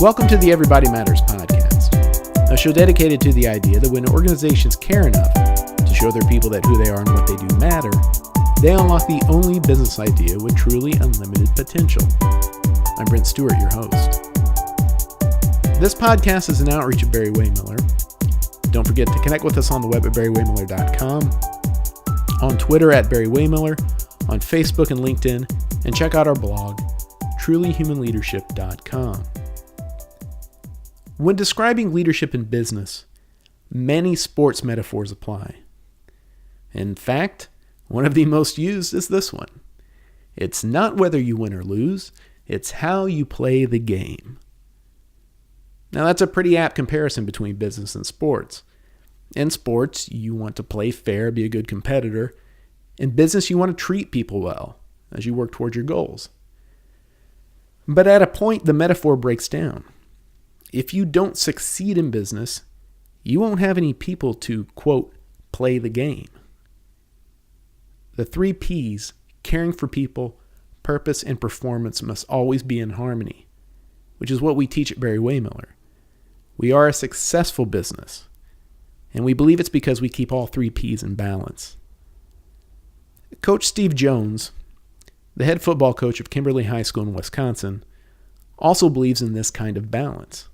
Welcome to the Everybody Matters podcast, a show dedicated to the idea that when organizations care enough to show their people that who they are and what they do matter, they unlock the only business idea with truly unlimited potential. I'm Brent Stewart, your host. This podcast is an outreach of Barry-Wehmiller. Don't forget to connect with us on the web at Barry-Wehmiller.com, on Twitter at Barry-Wehmiller, on Facebook and LinkedIn, and check out our blog, trulyhumanleadership.com. When describing leadership in business, many sports metaphors apply. In fact, one of the most used is this one. It's not whether you win or lose, it's how you play the game. Now that's a pretty apt comparison between business and sports. In sports, you want to play fair, be a good competitor. In business, you want to treat people well as you work towards your goals. But at a point, the metaphor breaks down. If you don't succeed in business, you won't have any people to, quote, play the game. The 3 Ps, caring for people, purpose, and performance must always be in harmony, which is what we teach at Barry-Wehmiller. We are a successful business, and we believe it's because we keep all 3 Ps in balance. Coach Steve Jones, the head football coach of Kimberly High School in Wisconsin, also believes in this kind of balance.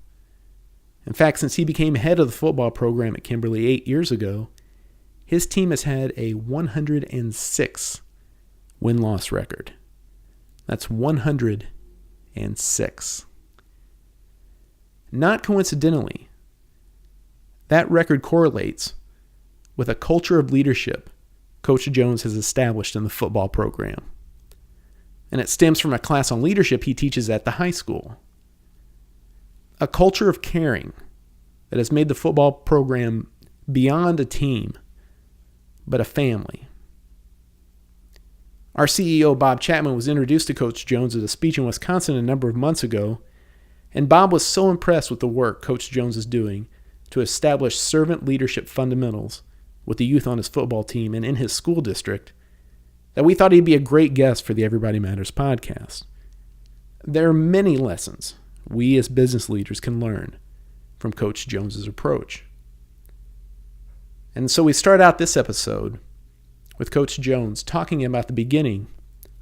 In fact, since he became head of the football program at Kimberly 8 years ago, his team has had a 106 win-loss record. That's 106. Not coincidentally, that record correlates with a culture of leadership Coach Jones has established in the football program. And it stems from a class on leadership he teaches at the high school. A culture of caring that has made the football program beyond a team, but a family. Our CEO, Bob Chapman, was introduced to Coach Jones at a speech in Wisconsin a number of months ago, and Bob was so impressed with the work Coach Jones is doing to establish servant leadership fundamentals with the youth on his football team and in his school district that we thought he'd be a great guest for the Everybody Matters podcast. There are many lessons we as business leaders can learn from Coach Jones's approach. And so we start out this episode with Coach Jones talking about the beginning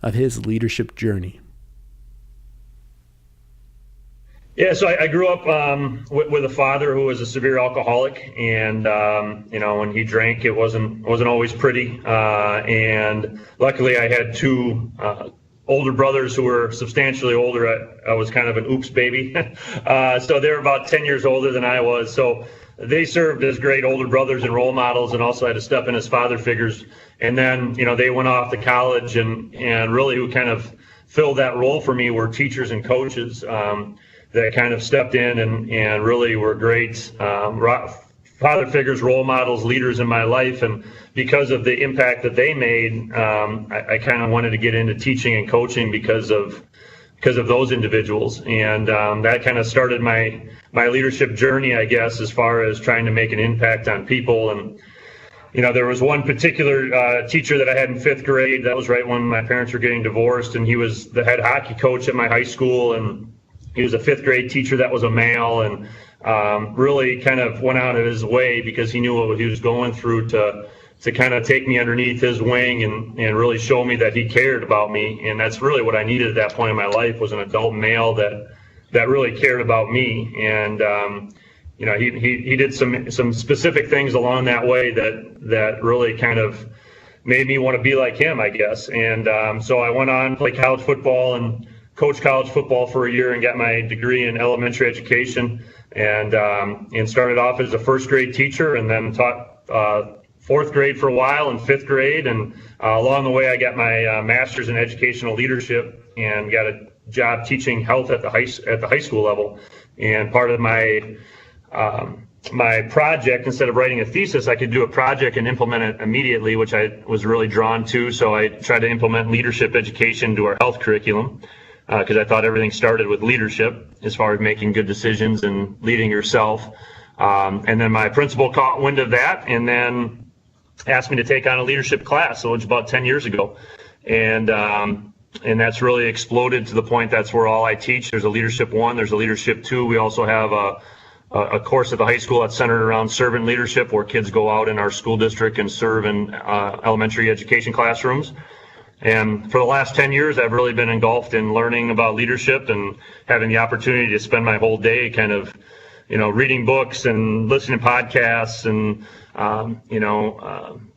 of his leadership journey. Yeah, so I grew up with a father who was a severe alcoholic, and when he drank, it wasn't always pretty. And luckily, I had 2 older brothers who were substantially older. I was kind of an oops baby, so they were about 10 years older than I was. So they served as great older brothers and role models, and also had to step in as father figures. And then they went off to college, and really who kind of filled that role for me were teachers and coaches. That kind of stepped in and really were great father figures, role models, leaders in my life. And because of the impact that they made, I kind of wanted to get into teaching and coaching because of those individuals. And that kind of started my leadership journey, I guess, as far as trying to make an impact on people. And there was one particular teacher that I had in 5th grade. That was right when my parents were getting divorced, and he was the head hockey coach at my high school. And he was a 5th grade teacher that was a male, and really kind of went out of his way because he knew what he was going through to kind of take me underneath his wing and really show me that he cared about me. And that's really what I needed at that point in my life, was an adult male that really cared about me. And he did some specific things along that way that really kind of made me want to be like him, I guess. And so I went on to play college football and coached college football for a year and got my degree in elementary education, and started off as a 1st grade teacher, and then taught 4th grade for a while and 5th grade. And along the way, I got my master's in educational leadership and got a job teaching health at the high school level. And part of my project, instead of writing a thesis, I could do a project and implement it immediately, which I was really drawn to. So I tried to implement leadership education to our health curriculum, because I thought everything started with leadership as far as making good decisions and leading yourself. And then my principal caught wind of that and then asked me to take on a leadership class, so it was about 10 years ago. And And that's really exploded to the point that's where all I teach. There's a Leadership 1, there's a Leadership 2. We also have a course at the high school that's centered around servant leadership, where kids go out in our school district and serve in elementary education classrooms. And for the last 10 years, I've really been engulfed in learning about leadership and having the opportunity to spend my whole day kind of, reading books and listening to podcasts and,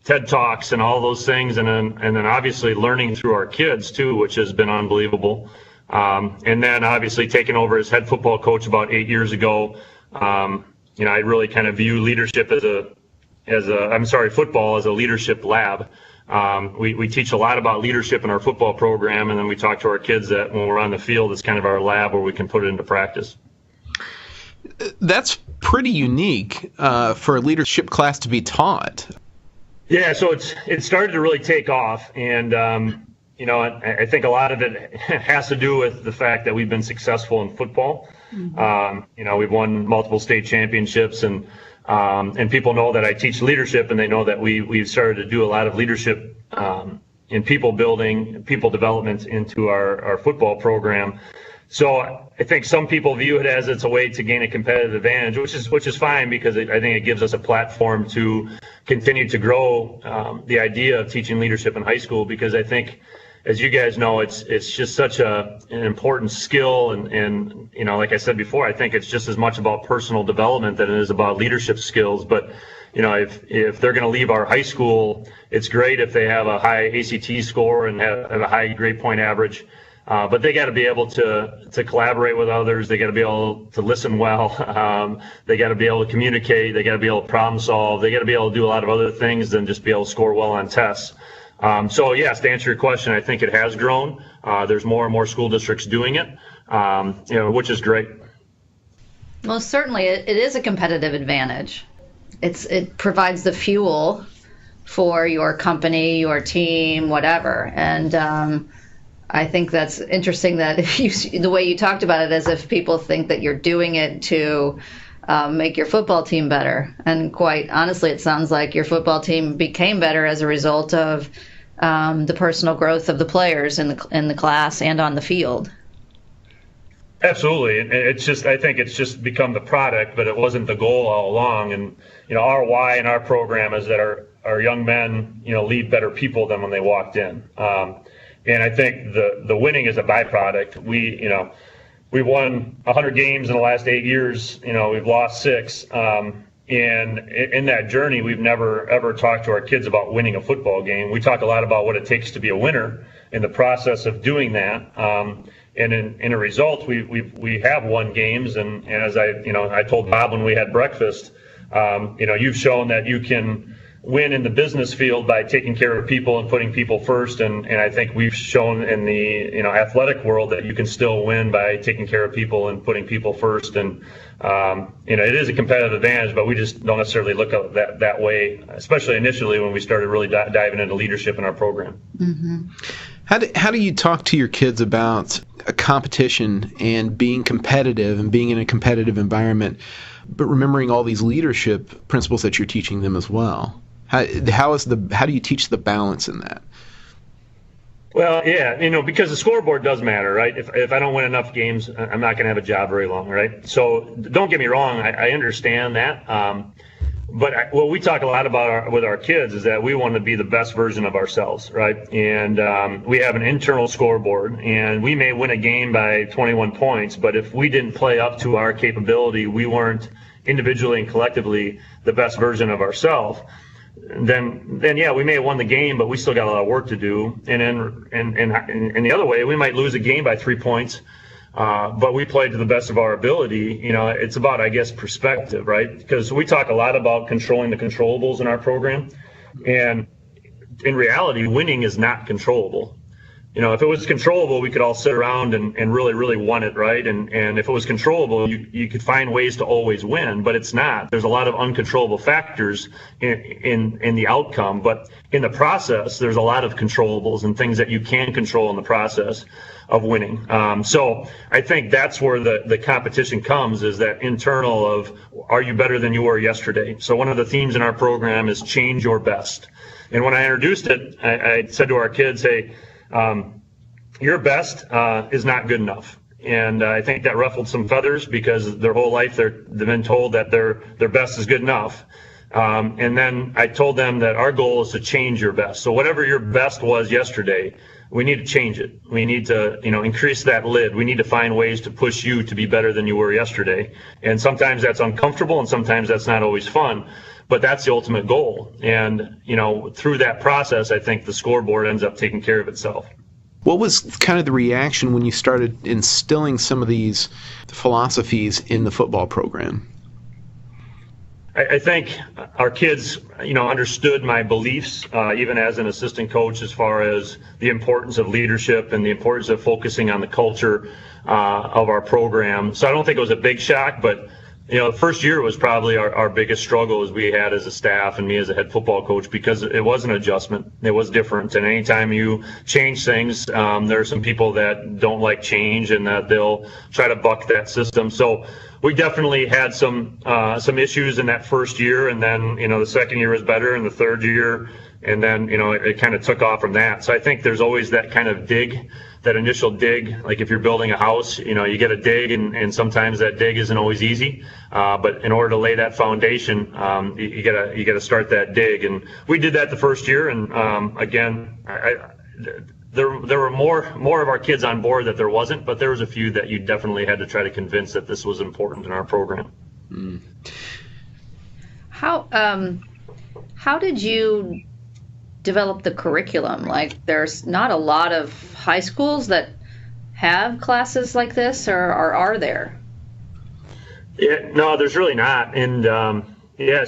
TED Talks and all those things. And then obviously learning through our kids too, which has been unbelievable. And then obviously taking over as head football coach about 8 years ago. I really kind of view leadership football as a leadership lab. We teach a lot about leadership in our football program, and then we talk to our kids that when we're on the field, it's kind of our lab where we can put it into practice. That's pretty unique for a leadership class to be taught. Yeah, so it started to really take off, and I think a lot of it has to do with the fact that we've been successful in football. Mm-hmm. We've won multiple state championships, and people know that I teach leadership, and they know that we've started to do a lot of leadership in people building, people development into our football program. So I think some people view it as it's a way to gain a competitive advantage, which is fine, because I think it gives us a platform to continue to grow the idea of teaching leadership in high school, because I think, as you guys know, it's just such an important skill, and like I said before, I think it's just as much about personal development than it is about leadership skills. But if they're going to leave our high school, it's great if they have a high ACT score and have a high grade point average. But they got to be able to collaborate with others. They got to be able to listen well. They got to be able to communicate. They got to be able to problem solve. They got to be able to do a lot of other things than just be able to score well on tests. So yes, to answer your question, I think it has grown. There's more and more school districts doing it, which is great. Well, certainly it is a competitive advantage. It provides the fuel for your company, your team, whatever. And I think that's interesting that the way you talked about it, as if people think that you're doing it to make your football team better. And quite honestly, it sounds like your football team became better as a result of the personal growth of the players in the class and on the field. Absolutely. I think it's just become the product, but it wasn't the goal all along. And, our why in our program is that our young men, lead better people than when they walked in. And I think the winning is a byproduct. We've won 100 games in the last 8 years. We've lost 6. And in that journey, we've never ever talked to our kids about winning a football game. We talk a lot about what it takes to be a winner in the process of doing that. And in a result, we have won games. And as I told Bob when we had breakfast, you've shown that you can win in the business field by taking care of people and putting people first, and I think we've shown in the athletic world that you can still win by taking care of people and putting people first. And it is a competitive advantage, but we just don't necessarily look at that way, especially initially when we started really diving into leadership in our program. Mm-hmm. How do you talk to your kids about a competition and being competitive and being in a competitive environment, but remembering all these leadership principles that you're teaching them as well? How do you teach the balance in that? Well, yeah, because the scoreboard does matter, right? If I don't win enough games, I'm not going to have a job very long, right? So don't get me wrong, I understand that. But what we talk a lot about with our kids is that we want to be the best version of ourselves, right? And we have an internal scoreboard, and we may win a game by 21 points, but if we didn't play up to our capability, we weren't individually and collectively the best version of ourselves, then yeah, we may have won the game, but we still got a lot of work to do. And the other way, we might lose a game by 3 points, but we played to the best of our ability. It's about, I guess, perspective, right? Because we talk a lot about controlling the controllables in our program, and in reality, winning is not controllable. If it was controllable, we could all sit around and really, really want it, right? And if it was controllable, you could find ways to always win, but it's not. There's a lot of uncontrollable factors in the outcome, but in the process, there's a lot of controllables and things that you can control in the process of winning. So I think that's where the competition comes, is that internal of, are you better than you were yesterday? So one of the themes in our program is change your best. And when I introduced it, I said to our kids, hey, your best is not good enough. And I think that ruffled some feathers because their whole life they've been told that their best is good enough. And then I told them that our goal is to change your best. So whatever your best was yesterday, we need to change it. We need to, increase that lid. We need to find ways to push you to be better than you were yesterday. And sometimes that's uncomfortable and sometimes that's not always fun, but that's the ultimate goal. And, through that process, I think the scoreboard ends up taking care of itself. What was kind of the reaction when you started instilling some of these philosophies in the football program? I think our kids, understood my beliefs, even as an assistant coach, as far as the importance of leadership and the importance of focusing on the culture of our program. So I don't think it was a big shock, but the first year was probably our biggest struggle as we had as a staff and me as a head football coach, because it was an adjustment. It was different. And anytime you change things, there are some people that don't like change and that they'll try to buck that system. So we definitely had some issues in that first year, and then the second year was better, and the third year, and then it kind of took off from that. So I think there's always that kind of dig, that initial dig. Like if you're building a house, you get a dig, and sometimes that dig isn't always easy. But in order to lay that foundation, you gotta start that dig, and we did that the first year. And again, there were more of our kids on board that there wasn't, but there was a few that you definitely had to try to convince that this was important in our program. Mm. How did you develop the curriculum? Like, there's not a lot of high schools that have classes like this, or are there? Yeah, no, there's really not. And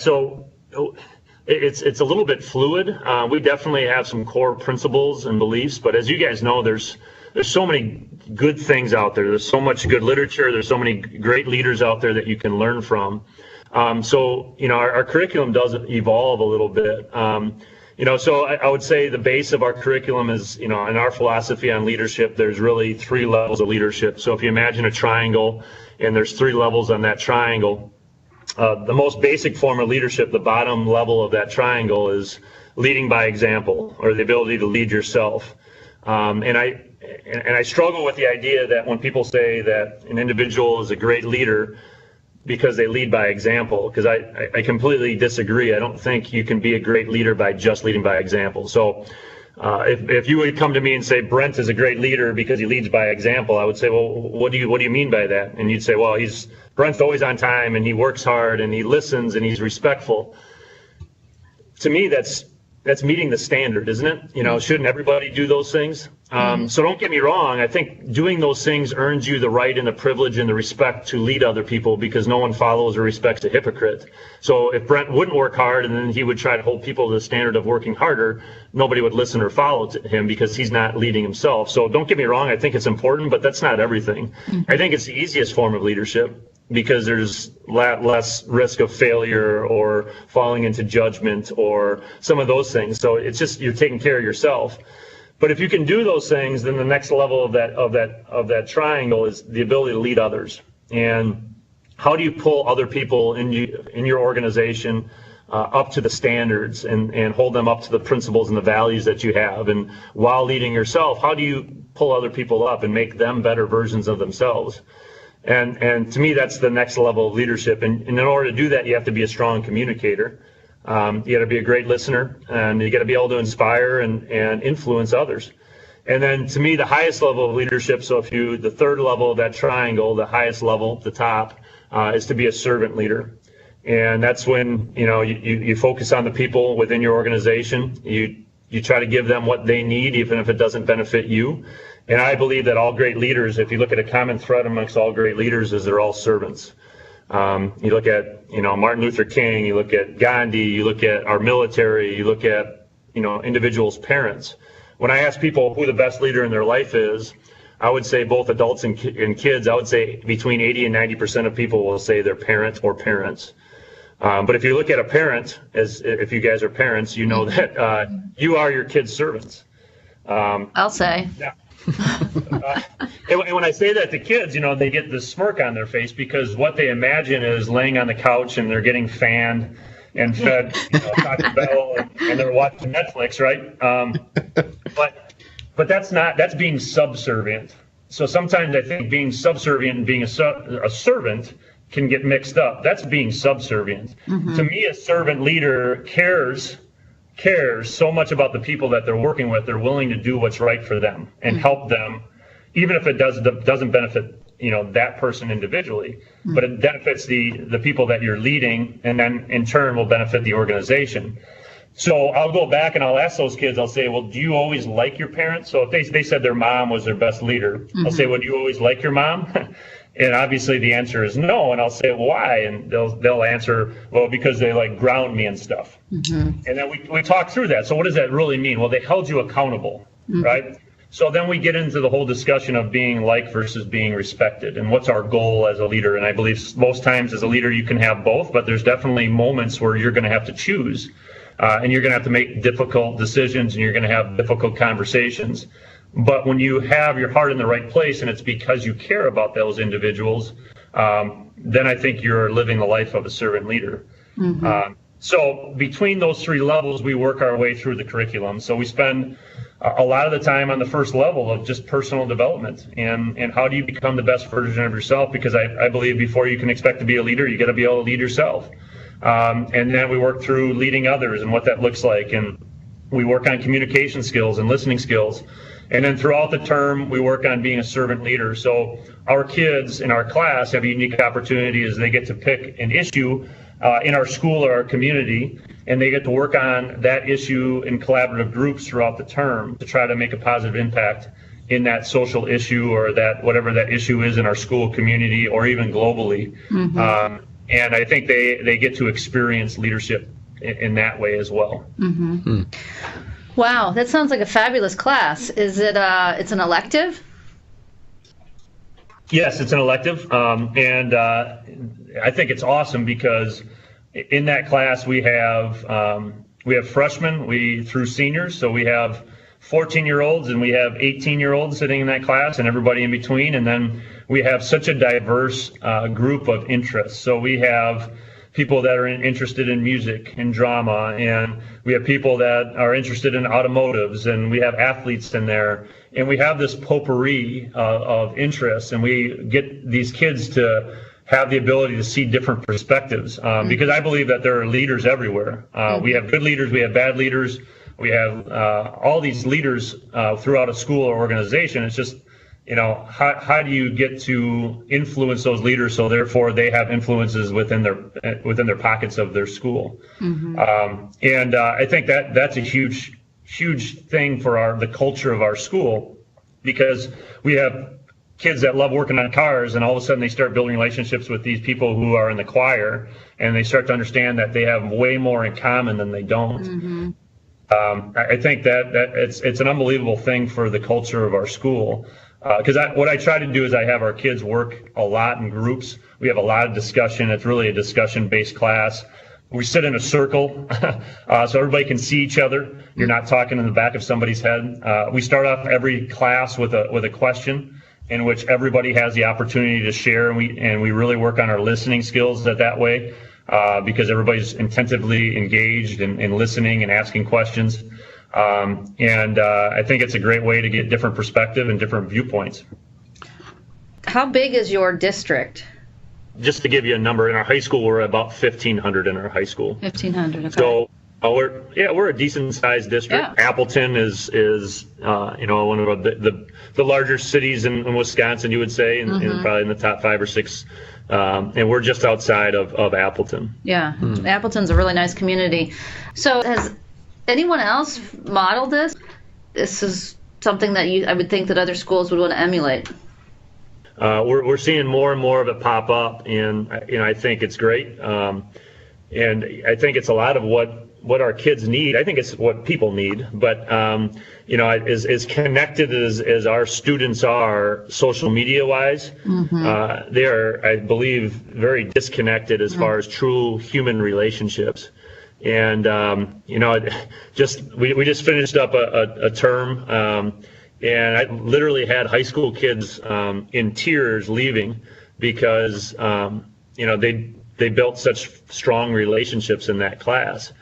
so it's a little bit fluid. We definitely have some core principles and beliefs, but as you guys know, there's so many good things out there. There's so much good literature. There's so many great leaders out there that you can learn from. So our curriculum does evolve a little bit. So I would say the base of our curriculum is, in our philosophy on leadership, there's really 3 levels of leadership. So if you imagine a triangle and there's 3 levels on that triangle, the most basic form of leadership, the bottom level of that triangle, is leading by example, or the ability to lead yourself. And I struggle with the idea that when people say that an individual is a great leader because they lead by example, because I completely disagree. I don't think you can be a great leader by just leading by example. So if you would come to me and say Brent is a great leader because he leads by example, I would say, well, what do you mean by that? And you'd say, well, Brent's always on time and he works hard and he listens and he's respectful. To me, that's meeting the standard, isn't it? Shouldn't everybody do those things? So don't get me wrong. I think doing those things earns you the right and the privilege and the respect to lead other people, because no one follows or respects a hypocrite. So if Brent wouldn't work hard and then he would try to hold people to the standard of working harder, nobody would listen or follow him because he's not leading himself. So don't get me wrong. I think it's important, but that's not everything. I think it's the easiest form of leadership, because there's less risk of failure or falling into judgment or some of those things. So it's just, you're taking care of yourself. But if you can do those things, then the next level of that triangle is the ability to lead others. And how do you pull other people in your organization up to the standards and hold them up to the principles and the values that you have? And while leading yourself, how do you pull other people up and make them better versions of themselves? And to me, that's the next level of leadership. And in order to do that, you have to be a strong communicator. You got to be a great listener, and you got to be able to inspire and influence others. And then to me, the highest level of leadership, so the third level of that triangle, the highest level, the top, is to be a servant leader. And that's when, you focus on the people within your organization. You try to give them what they need, even if it doesn't benefit you. And I believe that all great leaders, if you look at a common thread amongst all great leaders, is they're all servants. You look at, Martin Luther King, you look at Gandhi, you look at our military, you look at, individuals' parents. When I ask people who the best leader in their life is, I would say both adults and kids. I would say between 80 and 90% of people will say their parent or parents. But if you look at a parent, if you guys are parents, you know that you are your kids' servants. I'll say. Yeah. And when I say that to kids, they get this smirk on their face, because what they imagine is laying on the couch and they're getting fanned and fed Taco Bell and they're watching Netflix, right? but that's being subservient. So sometimes I think being subservient and being a servant can get mixed up. That's being subservient. To me, a servant leader cares so much about the people that they're working with. They're willing to do what's right for them and help them, even if it doesn't benefit that person individually, but it benefits the people that you're leading, and then in turn will benefit the organization. So I'll go back and I'll ask those kids, I'll say, well, do you always like your parents? So if they said their mom was their best leader, I'll say, well, do you always like your mom? And obviously the answer is no. And I'll say, why? And they'll answer, well, because they like ground me and stuff. And then we talk through that. So what does that really mean? Well, they held you accountable, right? So then we get into the whole discussion of being liked versus being respected, and what's our goal as a leader. And I believe most times as a leader you can have both, but there's definitely moments where you're going to have to choose. And you're going to have to make difficult decisions, and you're going to have difficult conversations. But when you have your heart in the right place, and it's because you care about those individuals, then I think you're living the life of a servant leader. So between those three levels, we work our way through the curriculum. So we spend a lot of the time on the first level of just personal development, and how do you become the best version of yourself? Because I believe before you can expect to be a leader, you got to be able to lead yourself. And then we work through leading others and what that looks like. And we work on communication skills and listening skills. And then throughout the term, we work on being a servant leader. So our kids in our class have a unique opportunity as they get to pick an issue in our school or our community, and they get to work on that issue in collaborative groups throughout the term to try to make a positive impact in that social issue, or that whatever that issue is in our school community or even globally. And I think they get to experience leadership in that way as well. Wow, that sounds like a fabulous class. Is it? It's an elective? Yes, it's an elective, and I think it's awesome because in that class we have freshmen through seniors, so we have 14-year-olds and we have 18-year-olds sitting in that class, and everybody in between, and then we have such a diverse group of interests. So we have people that are interested in music and drama, and we have people that are interested in automotives, and we have athletes in there, and we have this potpourri of interests, and we get these kids to have the ability to see different perspectives, because I believe that there are leaders everywhere. We have good leaders, we have bad leaders, we have all these leaders throughout a school or organization. It's just, how do you get to influence those leaders so therefore they have influences within their pockets of their school? And I think that's a huge thing for the culture of our school, because we have kids that love working on cars, and all of a sudden they start building relationships with these people who are in the choir, and they start to understand that they have way more in common than they don't. I think that it's an unbelievable thing for the culture of our school. Because what I try to do is I have our kids work a lot in groups. We have a lot of discussion. It's really a discussion-based class. We sit in a circle so everybody can see each other. You're not talking in the back of somebody's head. We start off every class with a question in which everybody has the opportunity to share, and we really work on our listening skills that way, because everybody's attentively engaged in listening and asking questions. And I think it's a great way to get different perspective and different viewpoints. How big is your district? Just to give you a number, in our high school, we're about 1,500 in our high school. 1,500, okay. So we're a decent sized district. Yeah. Appleton is one of the larger cities in Wisconsin, you would say, and probably in the top 5 or 6. And we're just outside of Appleton. Yeah, Appleton's a really nice community. So has anyone else modeled this? This is something that I would think that other schools would want to emulate. We're seeing more and more of it pop up, and I think it's great. And I think it's a lot of what our kids need. I think it's what people need, but as connected as our students are social media wise, they are, I believe, very disconnected as far as true human relationships. And we just finished up a term, and I literally had high school kids in tears leaving because they built such strong relationships in that class.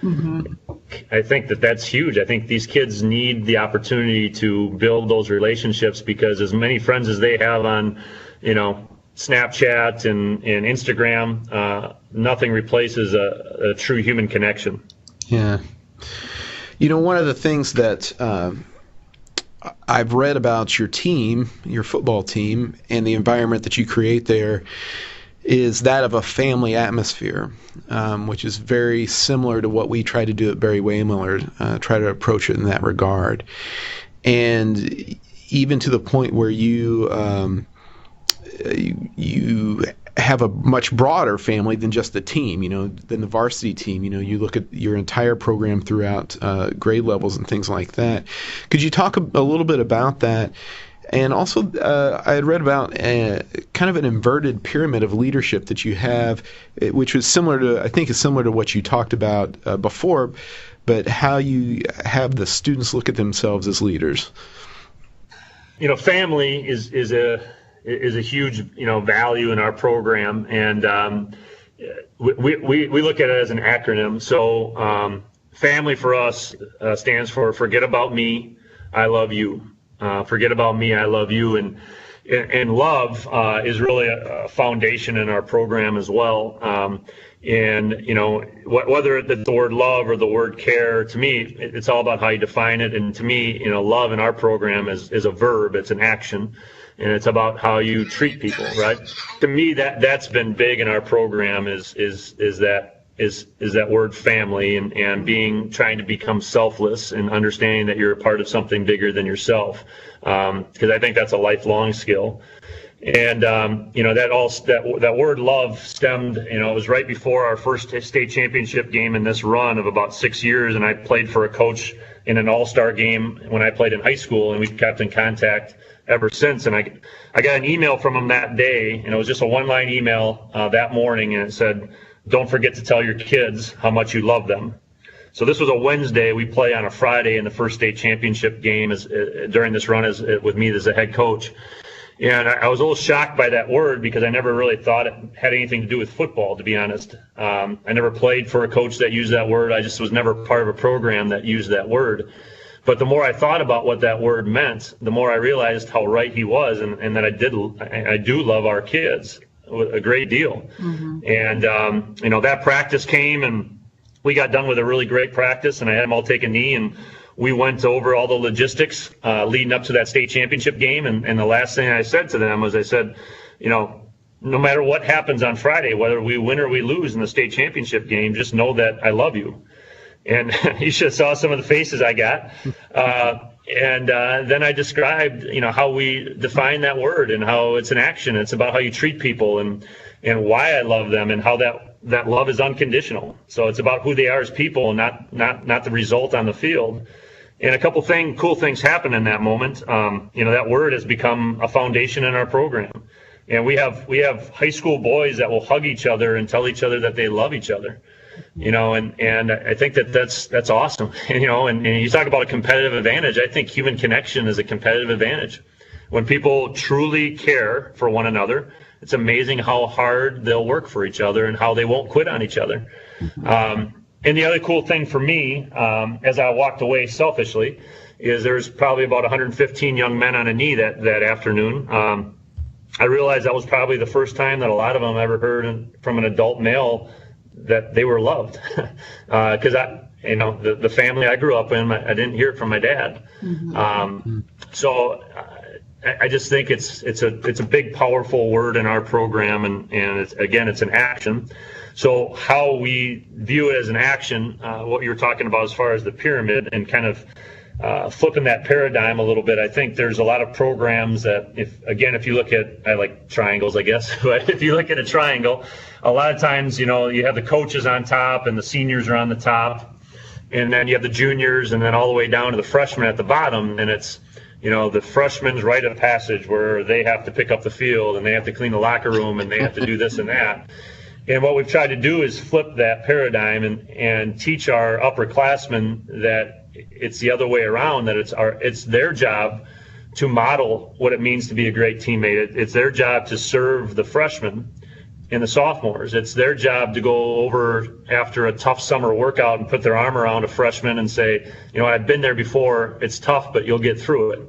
I think that's huge. I think these kids need the opportunity to build those relationships, because as many friends as they have on, Snapchat and Instagram, nothing replaces a true human connection. Yeah. One of the things that I've read about your team, your football team, and the environment that you create there is that of a family atmosphere, which is very similar to what we try to do at Barry-Wehmiller, try to approach it in that regard. And even to the point where you have a much broader family than just the team, than the varsity team. You look at your entire program throughout grade levels and things like that. Could you talk a little bit about that? And also, I had read about kind of an inverted pyramid of leadership that you have, which was similar to what you talked about before, but how you have the students look at themselves as leaders. Family is a huge value in our program, and we look at it as an acronym. So family for us stands for forget about me, I love you. Forget about me, I love you, and love is really a foundation in our program as well. Whether it's the word love or the word care, to me, it's all about how you define it. And to me, love in our program is a verb, it's an action, and it's about how you treat people, right? To me, that's been big in our program is that word family, and trying to become selfless and understanding that you're a part of something bigger than yourself, because I think that's a lifelong skill. And that word love stemmed, it was right before our first state championship game in this run of about 6 years, and I played for a coach in an all-star game when I played in high school, and we've kept in contact ever since. And I got an email from him that day, and it was just a one-line email that morning, and it said, "Don't forget to tell your kids how much you love them." So this was a Wednesday. We play on a Friday in the first state championship game during this run with me as a head coach. And I was a little shocked by that word, because I never really thought it had anything to do with football, to be honest. I never played for a coach that used that word. I just was never part of a program that used that word. But the more I thought about what that word meant, the more I realized how right he was, and that I do love our kids a great deal. Mm-hmm. And that practice came, and we got done with a really great practice, and I had them all take a knee, and we went over all the logistics leading up to that state championship game. And the last thing I said to them was, I said, no matter what happens on Friday, whether we win or we lose in the state championship game, just know that I love you. And you should have saw some of the faces I got. And then I described, how we define that word and how it's an action. It's about how you treat people and why I love them, and how that love is unconditional. So it's about who they are as people, and not the result on the field. And a couple cool things happen in that moment. That word has become a foundation in our program. And we have high school boys that will hug each other and tell each other that they love each other. And I think that's awesome. And you talk about a competitive advantage. I think human connection is a competitive advantage. When people truly care for one another, it's amazing how hard they'll work for each other and how they won't quit on each other. And the other cool thing for me, as I walked away selfishly, is there's probably about 115 young men on a knee that afternoon. I realized that was probably the first time that a lot of them ever heard from an adult male that they were loved, because the family I grew up in, I didn't hear it from my dad. Mm-hmm. So I just think it's a big, powerful word in our program, and it's an action. So how we view it as an action, what you were talking about as far as the pyramid and kind of flipping that paradigm a little bit, I think there's a lot of programs that, if you look at, I like triangles, I guess, but if you look at a triangle, a lot of times, you have the coaches on top and the seniors are on the top, and then you have the juniors, and then all the way down to the freshmen at the bottom, and it's, the freshmen's rite of passage where they have to pick up the field and they have to clean the locker room and they have to do this and that. And what we've tried to do is flip that paradigm and teach our upperclassmen that it's the other way around, that it's their job to model what it means to be a great teammate. It's their job to serve the freshmen and the sophomores. It's their job to go over after a tough summer workout and put their arm around a freshman and say, I've been there before. It's tough, but you'll get through it.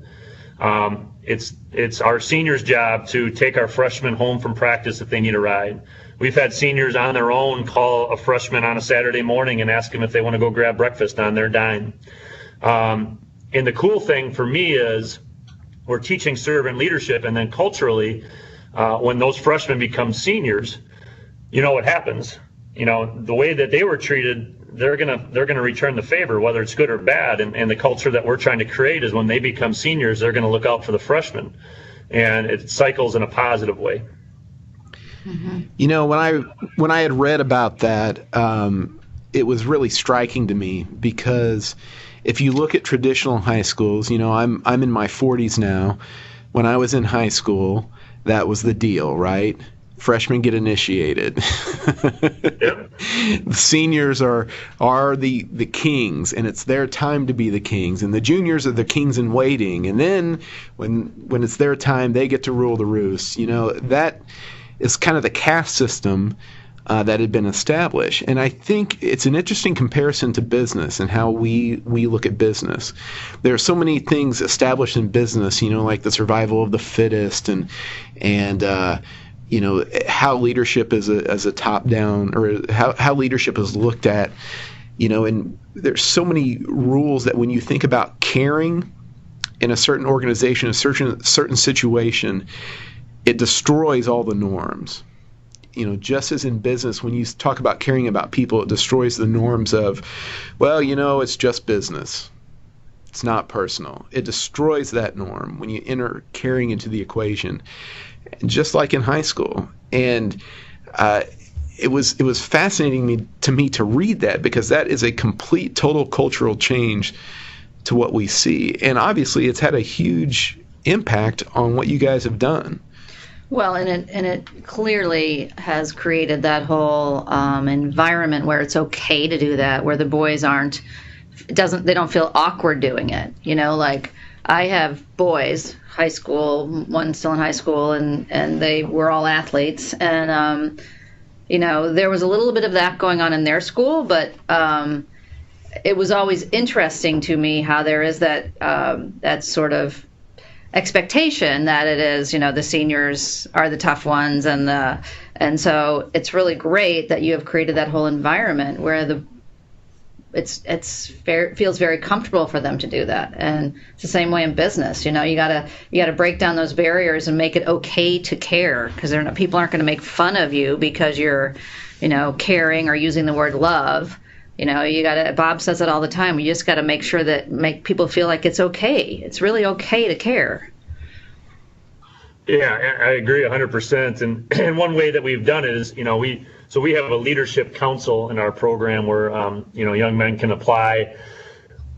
It's our seniors' job to take our freshmen home from practice if they need a ride. We've had seniors on their own call a freshman on a Saturday morning and ask them if they want to go grab breakfast on their dime. And the cool thing for me is we're teaching servant leadership, and then culturally, when those freshmen become seniors, what happens? The way that they were treated, they're gonna return the favor, whether it's good or bad. And the culture that we're trying to create is when they become seniors, they're gonna look out for the freshmen, and it cycles in a positive way. Mm-hmm. When I had read about that, it was really striking to me, because if you look at traditional high schools, I'm in my 40s now. When I was in high school, that was the deal, right? Freshmen get initiated. Yep. The seniors are the kings, and it's their time to be the kings, and the juniors are the kings in waiting. And then when it's their time, they get to rule the roost. That is kind of the caste system that had been established. And I think it's an interesting comparison to business and how we look at business. There are so many things established in business, like the survival of the fittest, and how leadership is a top down, or how leadership is looked at, and there's so many rules that when you think about caring in a certain organization, a certain situation, it destroys all the norms. Just as in business, when you talk about caring about people, it destroys the norms of, it's just business. It's not personal. It destroys that norm when you enter caring into the equation, just like in high school. And it was fascinating to me to read that, because that is a complete, total cultural change to what we see. And obviously, it's had a huge impact on what you guys have done. Well, and it clearly has created that whole environment where it's okay to do that, where the boys they don't feel awkward doing it. Like I have boys, high school, one still in high school, and they were all athletes, and there was a little bit of that going on in their school, but it was always interesting to me how there is that sort of expectation that it is, the seniors are the tough ones, and so it's really great that you have created that whole environment where it feels very comfortable for them to do that. And it's the same way in business. You gotta break down those barriers and make it okay to care, because people aren't going to make fun of you because you're, caring or using the word love. Bob says it all the time. You just got to make sure that make people feel like it's okay. It's really okay to care. Yeah, I agree 100%. And one way that we've done it is, we have a leadership council in our program where, young men can apply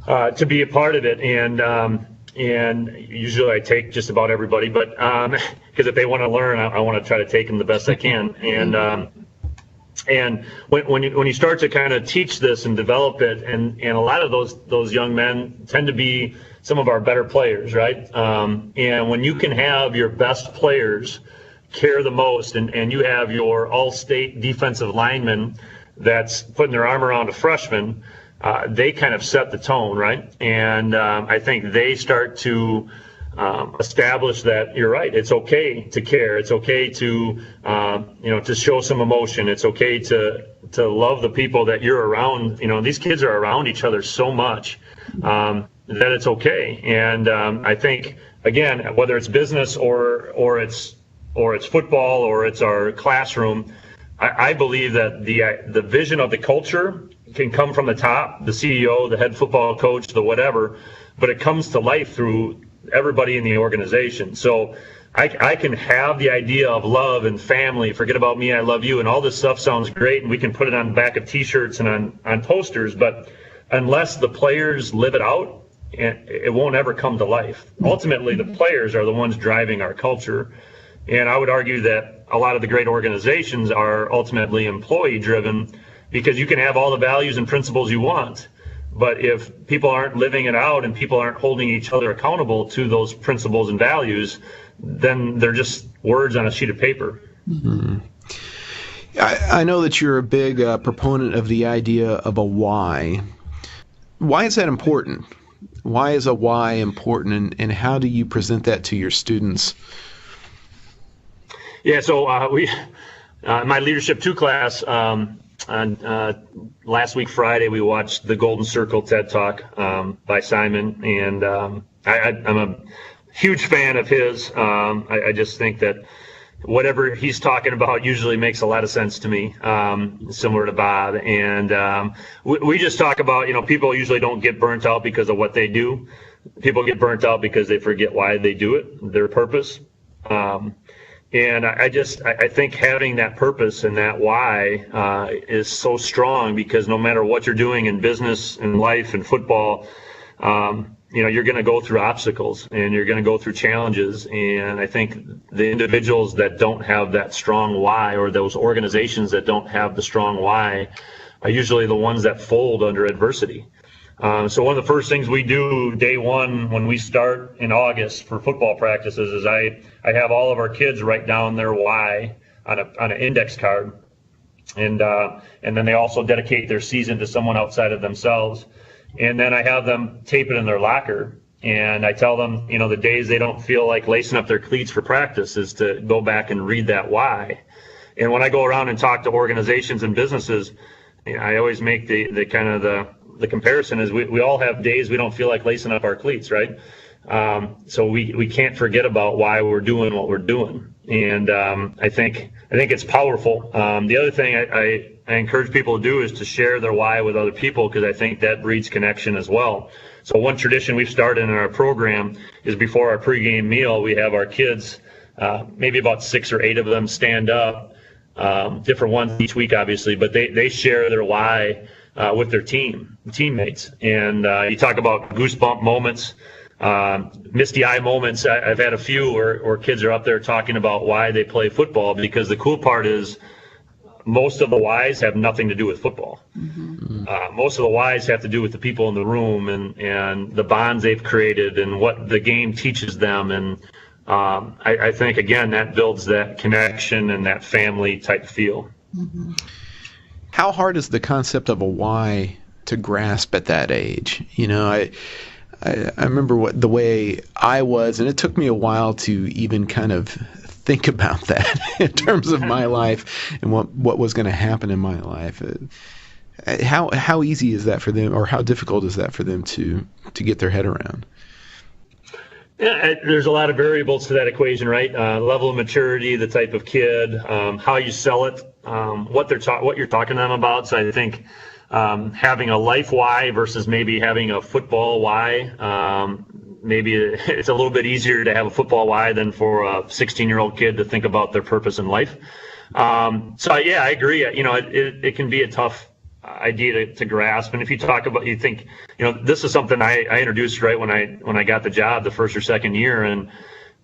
to be a part of it. And usually I take just about everybody, but because if they want to learn, I want to try to take them the best I can. And when you start to kind of teach this and develop it, and a lot of those young men tend to be some of our better players, right? And when you can have your best players care the most, and you have your all-state defensive lineman that's putting their arm around a freshman, they kind of set the tone, right? And I think they start to establish that you're right. It's okay to care. It's okay to to show some emotion. It's okay to love the people that you're around. These kids are around each other so much that it's okay. And I think, again, whether it's business or it's football or it's our classroom, I believe that the vision of the culture can come from the top, the CEO, the head football coach, the whatever, but it comes to life through everybody in the organization. So I can have the idea of love and family, forget about me, I love you, and all this stuff sounds great, and we can put it on the back of T-shirts and on posters, but unless the players live it out, it won't ever come to life. Ultimately, the players are the ones driving our culture, and I would argue that a lot of the great organizations are ultimately employee-driven, because you can have all the values and principles you want, but if people aren't living it out and people aren't holding each other accountable to those principles and values, then they're just words on a sheet of paper. Mm-hmm. I know that you're a big proponent of the idea of a why. Why is that important? Why is a why important, and how do you present that to your students? Yeah, so we, my Leadership 2 class, on last week Friday, we watched the Golden Circle TED Talk by Simon, and I'm a huge fan of his. I just think that whatever he's talking about usually makes a lot of sense to me, similar to Bob. And we just talk about, people usually don't get burnt out because of what they do. People get burnt out because they forget why they do it, their purpose. And I think having that purpose and that why is so strong, because no matter what you're doing in business and life and football, you're going to go through obstacles and you're going to go through challenges. And I think the individuals that don't have that strong why, or those organizations that don't have the strong why, are usually the ones that fold under adversity. So one of the first things we do day one when we start in August for football practices is I have all of our kids write down their why on an index card, and then they also dedicate their season to someone outside of themselves. And then I have them tape it in their locker, and I tell them, the days they don't feel like lacing up their cleats for practice is to go back and read that why. And when I go around and talk to organizations and businesses, I always make the kind of the comparison is we all have days we don't feel like lacing up our cleats, right? So we can't forget about why we're doing what we're doing. And I think it's powerful. The other thing I encourage people to do is to share their why with other people, because I think that breeds connection as well. So one tradition we've started in our program is before our pregame meal, we have our kids, maybe about 6 or 8 of them, stand up, different ones each week, obviously, but they share their why with their teammates. And you talk about goosebump moments, misty eye moments. I've had a few where kids are up there talking about why they play football, because the cool part is most of the whys have nothing to do with football. Mm-hmm. Most of the whys have to do with the people in the room and the bonds they've created and what the game teaches them. And I think, again, that builds that connection and that family type feel. Mm-hmm. How hard is the concept of a why to grasp at that age? I remember the way I was, and it took me a while to even kind of think about that in terms of my life and what was going to happen in my life. How easy is that for them, or how difficult is that for them to get their head around? Yeah, there's a lot of variables to that equation, right? Level of maturity, the type of kid, how you sell it, what you're talking to them about. So I think having a life why versus maybe having a football why, maybe it's a little bit easier to have a football why than for a 16-year-old kid to think about their purpose in life. So yeah, I agree. It can be a tough idea to grasp. And if you think, this is something I introduced right when I got the job the first or second year, and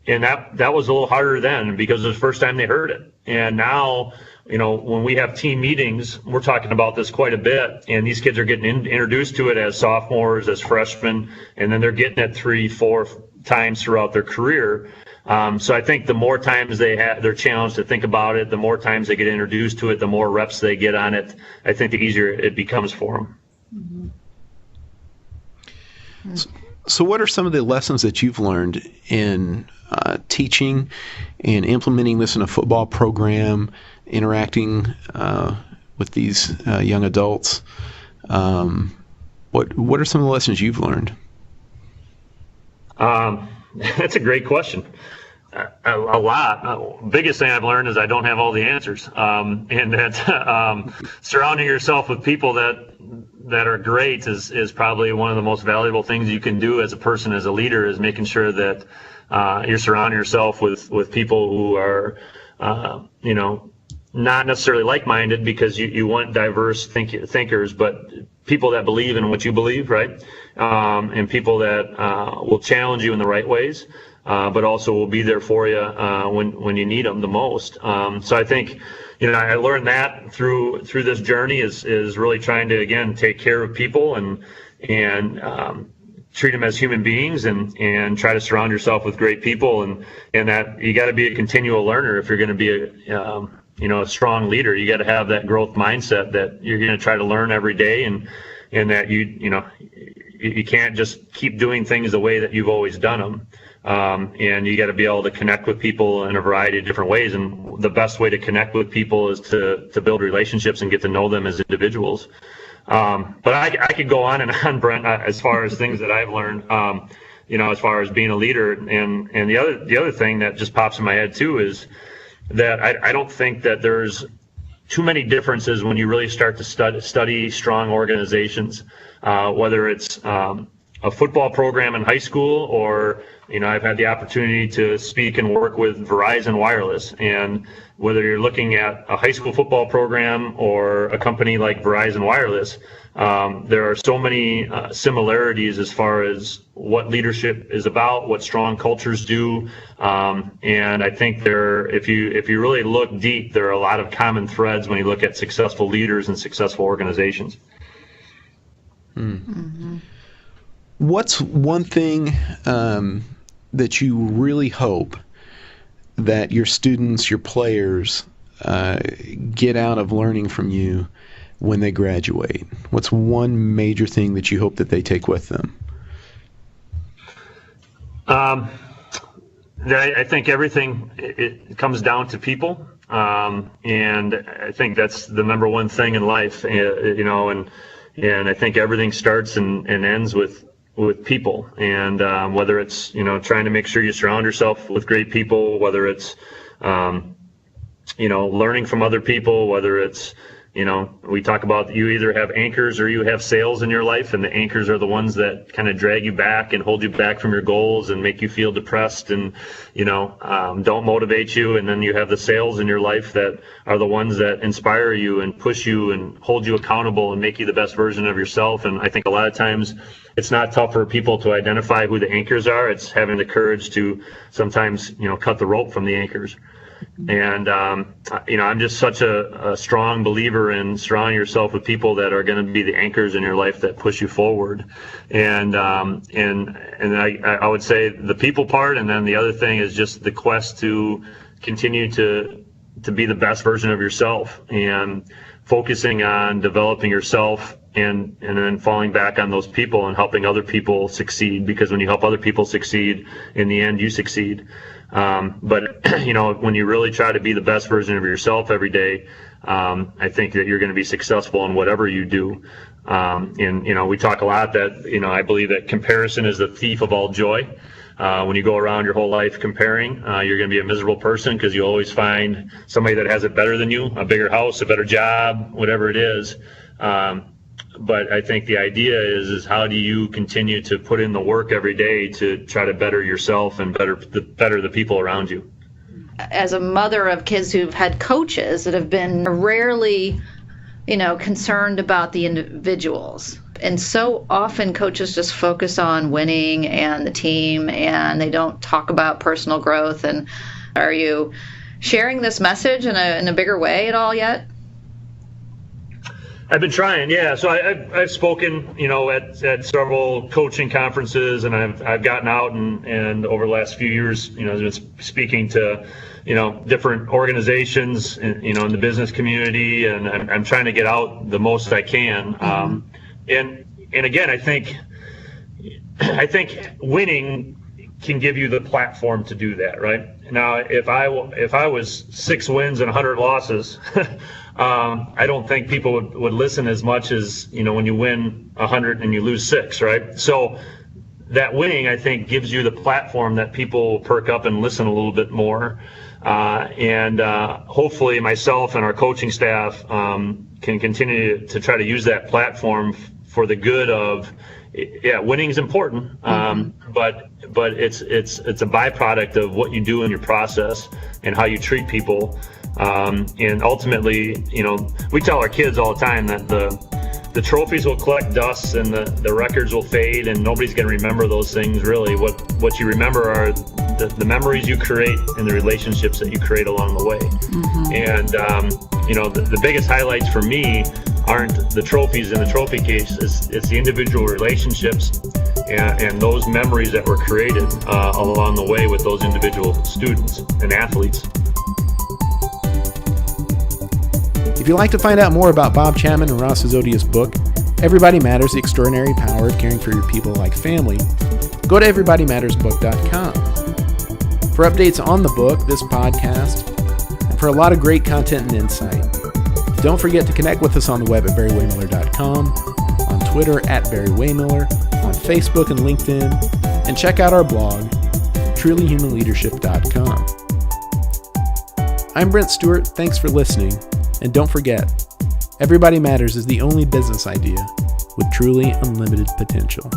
that was a little harder then because it was the first time they heard it. And now, when we have team meetings, we're talking about this quite a bit, and these kids are getting introduced to it as sophomores, as freshmen, and then they're getting it 3-4 times throughout their career. So I think the more times they're challenged to think about it, the more times they get introduced to it, the more reps they get on it, I think the easier it becomes for them. Mm-hmm. So what are some of the lessons that you've learned in teaching and implementing this in a football program, interacting with these young adults? What are some of the lessons you've learned? That's a great question. A lot. Biggest thing I've learned is I don't have all the answers, and that surrounding yourself with people that are great is probably one of the most valuable things you can do as a person, as a leader, is making sure that you're surrounding yourself with people who are not necessarily like-minded, because you want diverse thinkers, but people that believe in what you believe, right? And people that will challenge you in the right ways, but also will be there for you when you need them the most. So I think, I learned that through this journey is really trying to, again, take care of people and treat them as human beings, and try to surround yourself with great people, and that you got to be a continual learner if you're going to be a strong leader. You got to have that growth mindset that you're going to try to learn every day, and that you can't just keep doing things the way that you've always done them. And you got to be able to connect with people in a variety of different ways. And the best way to connect with people is to build relationships and get to know them as individuals. But I could go on and on, Brent, as far as things that I've learned, as far as being a leader. And the other thing that just pops in my head too is that I don't think that there's too many differences when you really start to study strong organizations, whether it's a football program in high school, or I've had the opportunity to speak and work with Verizon Wireless, and whether you're looking at a high school football program or a company like Verizon Wireless, there are so many similarities as far as what leadership is about, what strong cultures do, and I think if you really look deep, there are a lot of common threads when you look at successful leaders and successful organizations. Mm-hmm. What's one thing that you really hope that your students, your players, get out of learning from you when they graduate? What's one major thing that you hope that they take with them? I think everything, it comes down to people, and I think that's the number one thing in life, and I think everything starts and ends with people, and whether it's trying to make sure you surround yourself with great people, whether it's learning from other people, whether it's we talk about you either have anchors or you have sails in your life, and the anchors are the ones that kind of drag you back and hold you back from your goals and make you feel depressed and don't motivate you, and then you have the sails in your life that are the ones that inspire you and push you and hold you accountable and make you the best version of yourself. And I think a lot of times it's not tough for people to identify who the anchors are. It's having the courage to sometimes cut the rope from the anchors. And I'm just such a strong believer in surrounding yourself with people that are going to be the anchors in your life that push you forward. And I would say the people part, and then the other thing is just the quest to continue to be the best version of yourself, and focusing on developing yourself, and then falling back on those people and helping other people succeed, because when you help other people succeed, in the end you succeed. But when you really try to be the best version of yourself every day, I think that you're going to be successful in whatever you do. And we talk a lot that I believe that comparison is the thief of all joy. When you go around your whole life comparing, you're going to be a miserable person, because you always find somebody that has it better than you, a bigger house, a better job, whatever it is. But I think the idea is how do you continue to put in the work every day to try to better yourself and better the people around you. As a mother of kids who've had coaches that have been rarely, concerned about the individuals. And so often coaches just focus on winning and the team, and they don't talk about personal growth. And are you sharing this message in a bigger way at all yet? I've been trying, yeah. So I've spoken, at several coaching conferences, and I've gotten out and over the last few years, I've been speaking to, different organizations, in the business community, and I'm trying to get out the most I can. And again, I think winning can give you the platform to do that, right? Now, if I was 6 wins and 100 losses. I don't think people would listen as much as, when you win 100 and you lose 6, right? So that winning, I think, gives you the platform that people will perk up and listen a little bit more. And hopefully myself and our coaching staff can continue to try to use that platform for the good of, winning is important, but it's a byproduct of what you do in your process and how you treat people. And ultimately, we tell our kids all the time that the trophies will collect dust and the records will fade, and nobody's going to remember those things really. What you remember are the memories you create and the relationships that you create along the way. And the biggest highlights for me aren't the trophies in the trophy case. It's the individual relationships and those memories that were created along the way with those individual students and athletes. If you'd like to find out more about Bob Chapman and Ross Zodia's book, Everybody Matters, The Extraordinary Power of Caring for Your People Like Family, go to everybodymattersbook.com. For updates on the book, this podcast, and for a lot of great content and insight. Don't forget to connect with us on the web at Barry-Wehmiller.com, on Twitter at Barry-Wehmiller, on Facebook and LinkedIn, and check out our blog, trulyhumanleadership.com. I'm Brent Stewart, thanks for listening, and don't forget, Everybody Matters is the only business idea with truly unlimited potential.